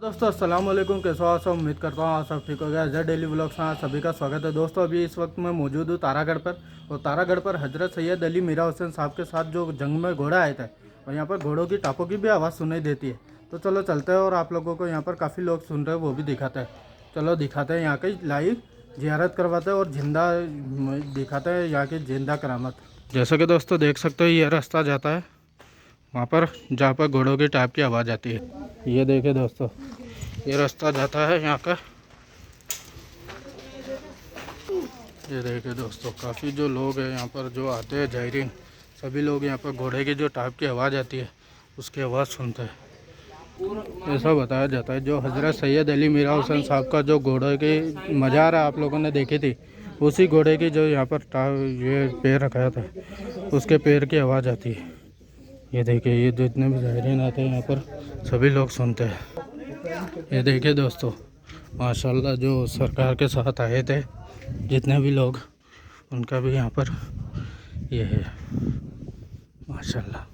दोस्तों अस्सलाम वालेकुम, कैसे हो आप सब। उम्मीद करता हूँ आप सब ठीक हो गया। अजय डेली व्लॉग्स में आप सभी का स्वागत है। दोस्तों अभी इस वक्त मैं मौजूद हूँ तारागढ़ पर, और तारागढ़ पर हजरत सैयद अली मीरा हुसैन साहब के साथ जो जंग में घोड़ा आए थे, और यहाँ पर घोड़ों की टापों की भी आवाज़ सुनाई देती है। तो चलो चलते हैं और आप लोगों को यहाँ पर काफ़ी लोग सुन रहे हैं वो भी दिखाते हैं। चलो दिखाते हैं यहाँ की लाइव जियारत करवाते हैं और जिंदा दिखाते हैं यहाँ की जिंदा करामत। जैसा कि दोस्तों देख सकते हो ये रास्ता जाता है वहाँ पर जहाँ पर घोड़ों की टाप की आवाज़ आती है। ये देखे दोस्तों ये रास्ता जाता है यहाँ का। ये देखे दोस्तों काफ़ी जो लोग हैं यहाँ पर जो आते हैं जायरीन, सभी लोग यहाँ पर घोड़े की जो टाप की आवाज़ आती है उसकी आवाज़ सुनते हैं। ऐसा बताया जाता है जो हज़रत सैयद अली मीरा हुसैन साहब का जो घोड़े की मज़ार है आप लोगों ने देखी थी, उसी घोड़े की जो यहाँ पर ये पैर रखाया था उसके पैर की आवाज़ आती है। ये देखिए ये जितने भी जायरीन आते हैं यहाँ पर सभी लोग सुनते हैं। ये देखिए दोस्तों माशाल्लाह जो सरकार के साथ आए थे जितने भी लोग, उनका भी यहाँ पर ये है माशाल्लाह।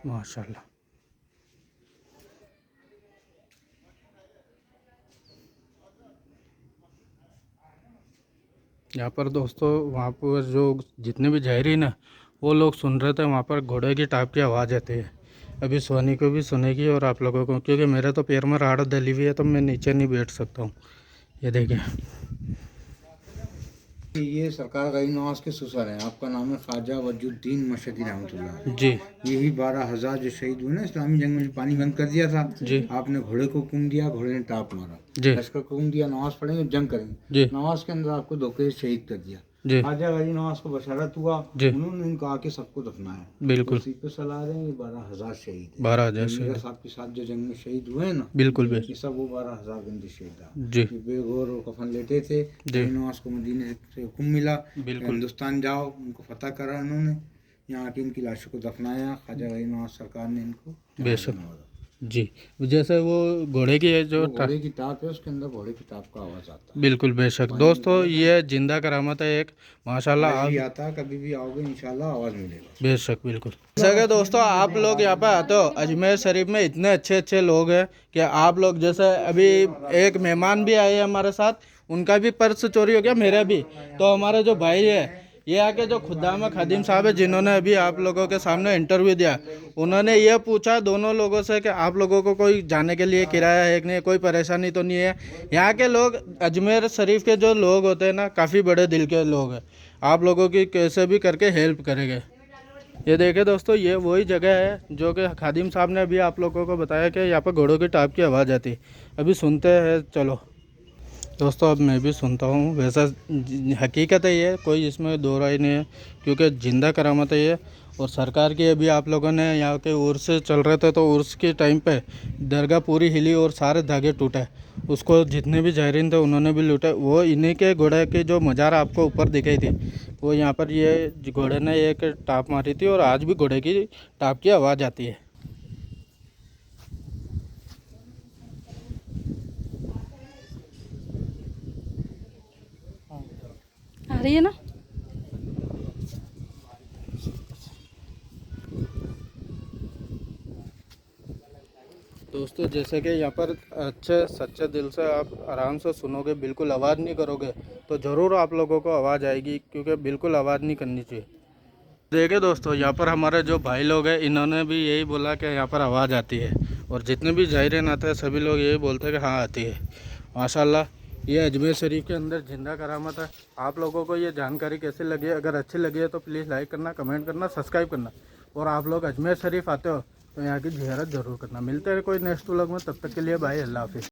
माशाल्लाह यहाँ पर दोस्तों वहाँ पर जो जितने भी जायरीन है वो लोग सुन रहे थे, वहाँ पर घोड़े की टाप की आवाज़ आती है। अभी सोनी को भी सुनेगी और आप लोगों को, क्योंकि मेरे तो पैर में राड़ डली हुई है तो मैं नीचे नहीं बैठ सकता हूँ। ये देखिए ये सरकार गरीब नवाज के ससुर हैं। आपका नाम है ख्वाजा वजुद्दीन मशहदी रहमतुल्लाह जी। यही 12,000 जो शहीद हुए ना इस्लामी जंग में, जो पानी बंद कर दिया था जी आपने घोड़े को हुक्म दिया, घोड़े ने टाप मारा, जी लश्कर को हुक्म दिया नमाज पढ़ेंगे जंग करेंगे, जी नमाज के अंदर आपको धोखे से शहीद कर दिया। जी ख्वाजा गरीब नवाज को बशारत हुआ, जी उन्होंने इनको आके सबको दफनाया। बिल्कुल उसी पे सलाह रहे हैं 12,000 शहीद हैं। 12,000 मीरा से साहब के साथ जो जंग में शहीद हुए हैं ना, बिल्कुल भी ये सब वो 12,000 बंदे शहीद हैं। जी बेगौर और कफन लेटे थे। गरीब नवाज को मदीने से हुक्म मिला बिल्कुल हिंदुस्तान जाओ, उनको फतह करा उन्होंने, यहाँ की इनकी लाशों को दफनाया। ख्वाजा गरीब नवाज सरकार ने इनको बेशक नवाजा। जी। जैसे वो घोड़े की जो वो घोड़े की टाप है, उसके अंदर घोड़े की टाप का आवाज़ आता है। बिल्कुल बेशक दोस्तों ये जिंदा करामत है एक माशाल्लाह। आज आप भी आता, कभी भी आओगे इंशाल्लाह आवाज़ मिलेगा। बेशक बिल्कुल। जैसा कि दोस्तों आप लोग यहाँ पे आते हो, अजमेर शरीफ में इतने अच्छे अच्छे लोग हैं कि आप लोग, जैसे अभी एक मेहमान भी आए हमारे साथ, उनका भी पर्स चोरी हो गया, मेरा भी। तो हमारे जो भाई है ये आके जो खुद्दाम खादिम साहब है जिन्होंने अभी आप लोगों के सामने इंटरव्यू दिया, उन्होंने ये पूछा दोनों लोगों से कि आप लोगों को कोई जाने के लिए किराया है कि नहीं, कोई परेशानी तो नहीं है। यहाँ के लोग अजमेर शरीफ के जो लोग होते हैं ना, काफ़ी बड़े दिल के लोग हैं, आप लोगों की कैसे भी करके हेल्प करेंगे। ये देखे दोस्तों ये वही जगह है जो कि खादिम साहब ने अभी आप लोगों को बताया कि यहाँ पर घोड़ों की टाप की आवाज़ आती है। अभी सुनते हैं चलो दोस्तों, अब मैं भी सुनता हूँ। वैसा हकीकत है ये, कोई इसमें दो राय नहीं है, क्योंकि जिंदा करामत है ये। और सरकार की अभी आप लोगों ने यहाँ के उर्स चल रहे थे तो उर्स के टाइम पे दरगाह पूरी हिली और सारे धागे टूटे, उसको जितने भी जायरीन थे उन्होंने भी लूटे। वो इन्हीं के घोड़े की जो मज़ार आपको ऊपर दिखाई थी, वो यहाँ पर ये घोड़े ने एक टाप मारी थी और आज भी घोड़े की टाप की आवाज़ आती है। आ रही है ना। दोस्तों जैसे कि यहाँ पर अच्छे सच्चे दिल से आप आराम से सुनोगे, बिल्कुल आवाज़ नहीं करोगे तो ज़रूर आप लोगों को आवाज़ आएगी, क्योंकि बिल्कुल आवाज़ नहीं करनी चाहिए। देखिए दोस्तों यहाँ पर हमारे जो भाई लोग हैं इन्होंने भी यही बोला कि यहाँ पर आवाज़ आती है, और जितने भी जायरीन आते हैं सभी लोग यही बोलते हैं कि हाँ आती है। माशाल्लाह ये अजमेर शरीफ के अंदर जिंदा करामत है। आप लोगों को ये जानकारी कैसी लगी? अगर अच्छी लगी है तो प्लीज़ लाइक करना, कमेंट करना, सब्सक्राइब करना, और आप लोग अजमेर शरीफ आते हो तो यहाँ की ज़ियारत ज़रूर करना। मिलते हैं कोई नेक्स्ट व्लॉग में, तब तक के लिए बाय, अल्लाह हाफिज़।